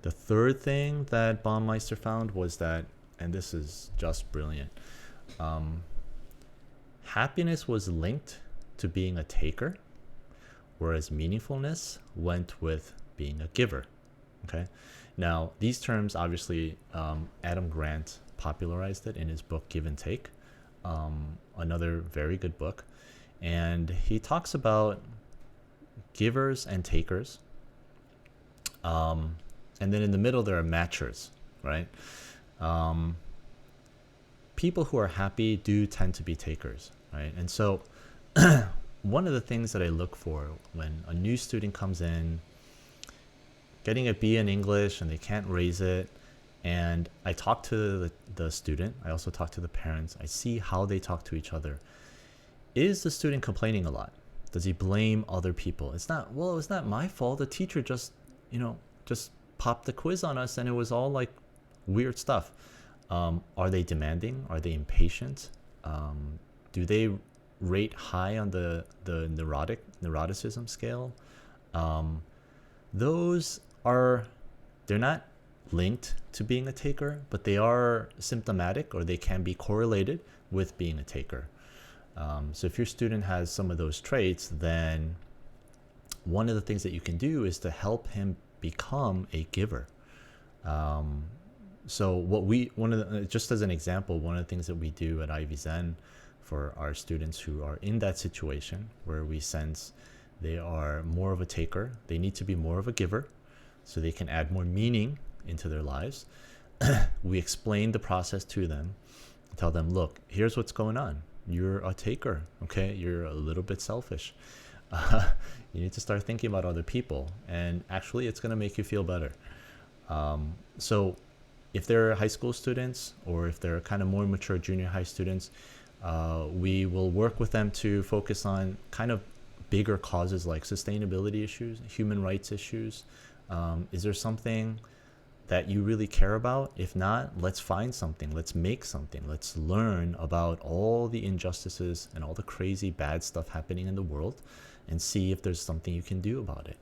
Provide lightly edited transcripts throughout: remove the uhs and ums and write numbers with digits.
The third thing that Baumeister found was that, and this is just brilliant, um, happiness was linked to being a taker, whereas meaningfulness went with being a giver. Okay. Now, these terms obviously, Adam Grant popularized it in his book Give and Take, another very good book. And he talks about givers and takers. And then in the middle, there are matchers, right? Um, People who are happy do tend to be takers, right? And so, one of the things that I look for when a new student comes in, getting a B in English and they can't raise it, and I talk to the student, I also talk to the parents, I see how they talk to each other. Is the student complaining a lot? Does he blame other people? It's not, well, it's not my fault. The teacher just, just popped the quiz on us and it was all like weird stuff. Are they demanding? Are they impatient? Do they rate high on the neuroticism scale? Those are, they're not linked to being a taker, but they are symptomatic, or they can be correlated with being a taker. So if your student has some of those traits, then one of the things that you can do is to help him become a giver. So just as an example, one of the things that we do at Ivy Zen for our students who are in that situation where we sense they are more of a taker, they need to be more of a giver so they can add more meaning into their lives. We explain the process to them, tell them, look, here's what's going on. You're a taker, okay? You're a little bit selfish. You need to start thinking about other people, and actually it's going to make you feel better. So if they're high school students, or if they're kind of more mature junior high students, we will work with them to focus on kind of bigger causes like sustainability issues, human rights issues. Is there something that you really care about? If not, let's find something, let's make something, let's learn about all the injustices and all the crazy bad stuff happening in the world and see if there's something you can do about it.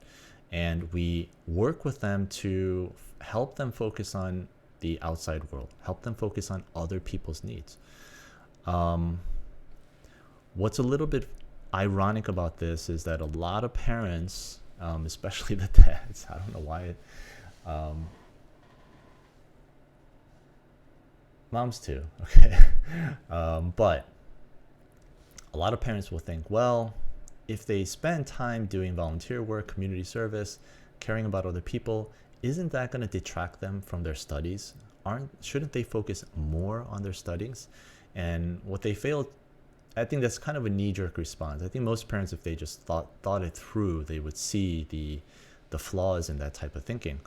And we work with them to help them focus on the outside world, help them focus on other people's needs. What's a little bit ironic about this is that a lot of parents, especially the dads, I don't know why, moms too, okay, but a lot of parents will think, well, if they spend time doing volunteer work, community service, caring about other people, isn't that going to detract them from their studies? Shouldn't they focus more on their studies? And what they failed, I think that's kind of a knee-jerk response. I think most parents, if they just thought it through, they would see the flaws in that type of thinking.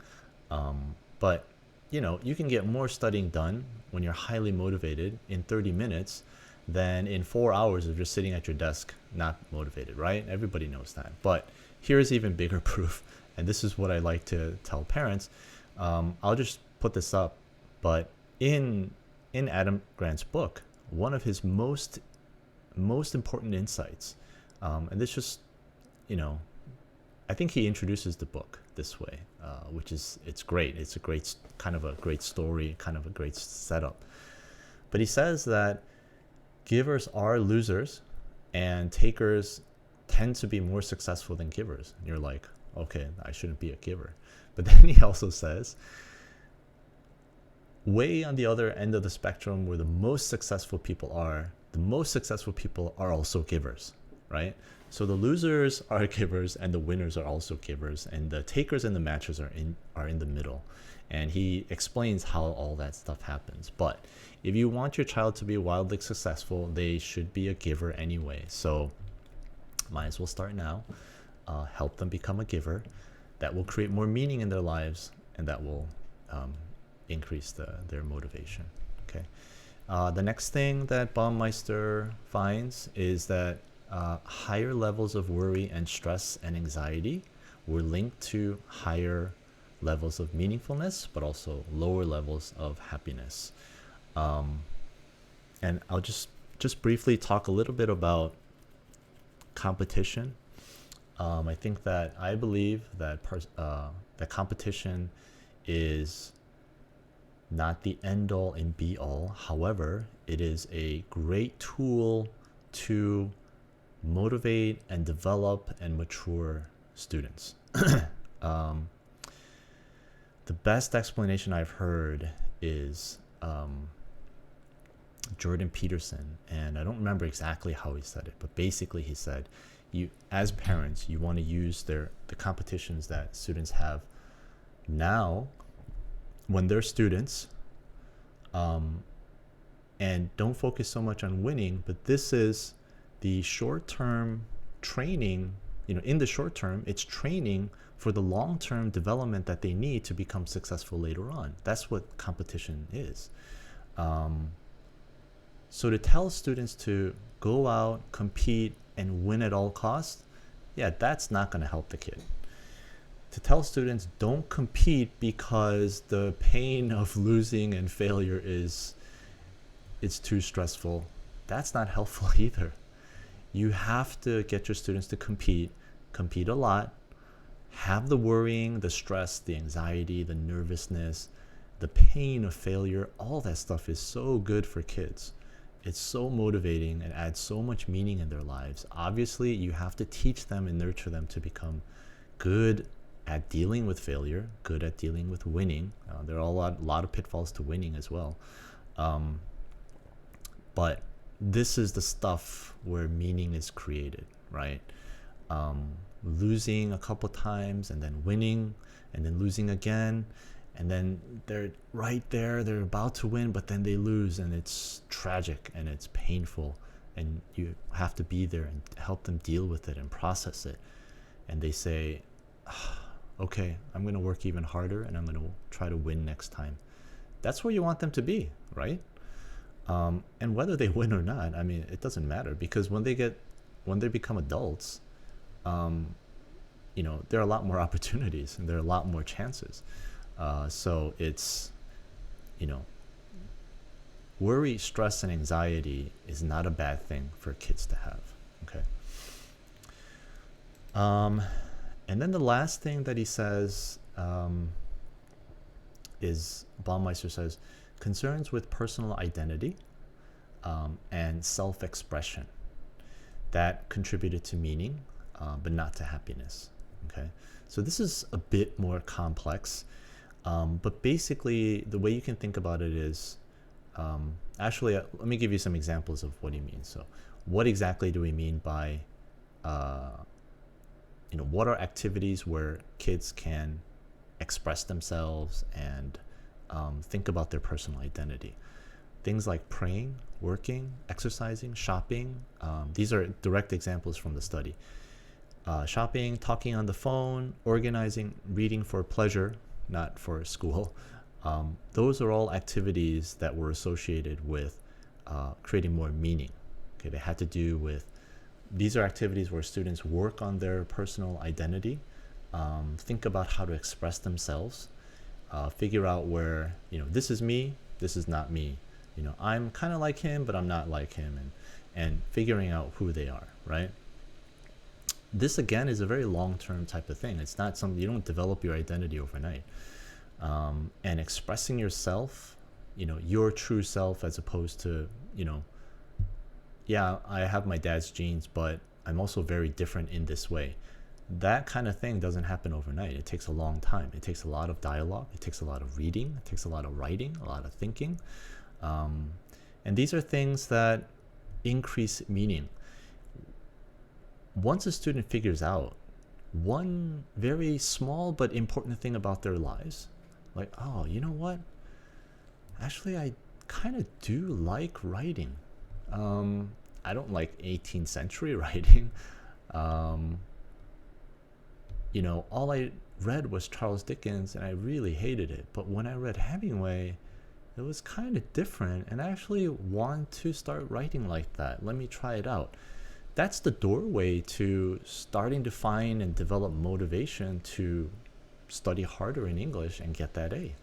But you can get more studying done when you're highly motivated in 30 minutes than in 4 hours of just sitting at your desk not motivated, right? Everybody knows that. But here's even bigger proof, and this is what I like to tell parents. I'll just put this up, but in Adam Grant's book, one of his most important insights, and this just, I think he introduces the book this way, which is, it's great. It's a great story, kind of a great setup. But he says that givers are losers and takers tend to be more successful than givers. And you're like, okay, I shouldn't be a giver. But then he also says, way on the other end of the spectrum where the most successful people are also givers, right? So the losers are givers and the winners are also givers, and the takers and the matchers are in the middle. And he explains how all that stuff happens. But if you want your child to be wildly successful, they should be a giver anyway. So might as well start now. Help them become a giver. That will create more meaning in their lives, and that will increase their motivation. Okay. The next thing that Baumeister finds is that higher levels of worry and stress and anxiety were linked to higher levels of meaningfulness, but also lower levels of happiness. And I'll just briefly talk a little bit about competition. I believe that that competition is not the end all and be all. However, it is a great tool to motivate and develop and mature students. The best explanation I've heard is Jordan Peterson, and I don't remember exactly how he said it, but basically he said, you as parents, you want to use the competitions that students have now when they're students, and don't focus so much on winning, but this is the short-term training. In the short term, it's training for the long-term development that they need to become successful later on. That's what competition is. So to tell students to go out, compete, and win at all costs, yeah, that's not going to help the kid. To tell students don't compete because the pain of losing and failure it's too stressful, that's not helpful either. You have to get your students to compete a lot, have the worrying, the stress, the anxiety, the nervousness, the pain of failure. All that stuff is so good for kids. It's so motivating and adds so much meaning in their lives. Obviously, you have to teach them and nurture them to become good at dealing with failure, good at dealing with winning. There are a lot of pitfalls to winning as well. But this is the stuff where meaning is created, right? Losing a couple times and then winning and then losing again, and then they're right there, they're about to win, but then they lose, and it's tragic and it's painful, and you have to be there and help them deal with it and process it. And they say, okay, I'm going to work even harder and I'm going to try to win next time. That's where you want them to be, right? And whether they win or not, I mean, it doesn't matter, because when they become adults, there are a lot more opportunities and there are a lot more chances. So it's, worry, stress, and anxiety is not a bad thing for kids to have. Okay. And then the last thing that he says is, Baumeister says, concerns with personal identity and self-expression that contributed to meaning, but not to happiness. Okay, so this is a bit more complex, but basically the way you can think about it is, actually, let me give you some examples of what he means. So what exactly do we mean by what are activities where kids can express themselves and think about their personal identity? Things like praying, working, exercising, shopping. These are direct examples from the study. Shopping, talking on the phone, organizing, reading for pleasure, not for school. Those are all activities that were associated with creating more meaning. Okay, they had to do with, these are activities where students work on their personal identity, think about how to express themselves, figure out where, this is me, this is not me. I'm kind of like him, but I'm not like him, and figuring out who they are, right? This, again, is a very long-term type of thing. It's not something, you don't develop your identity overnight. And expressing yourself, your true self, as opposed to, yeah, I have my dad's genes, but I'm also very different in this way. That kind of thing doesn't happen overnight. It takes a long time. It takes a lot of dialogue. It takes a lot of reading. It takes a lot of writing, a lot of thinking. And these are things that increase meaning. Once a student figures out one very small but important thing about their lives, like, oh, you know what? Actually, I kind of do like writing. I don't like 18th century writing. All I read was Charles Dickens, and I really hated it. But when I read Hemingway, it was kind of different, and I actually want to start writing like that. Let me try it out. That's the doorway to starting to find and develop motivation to study harder in English and get that A.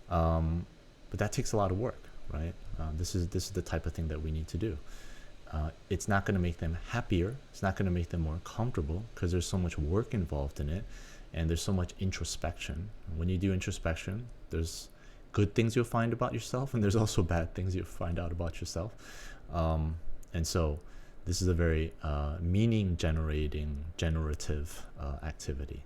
But that takes a lot of work, right? This is the type of thing that we need to do. It's not going to make them happier. It's not going to make them more comfortable, because there's so much work involved in it. and there's so much introspection. When you do introspection, there's good things you'll find about yourself, and there's also bad things you'll find out about yourself. And so this is a very meaning generative activity.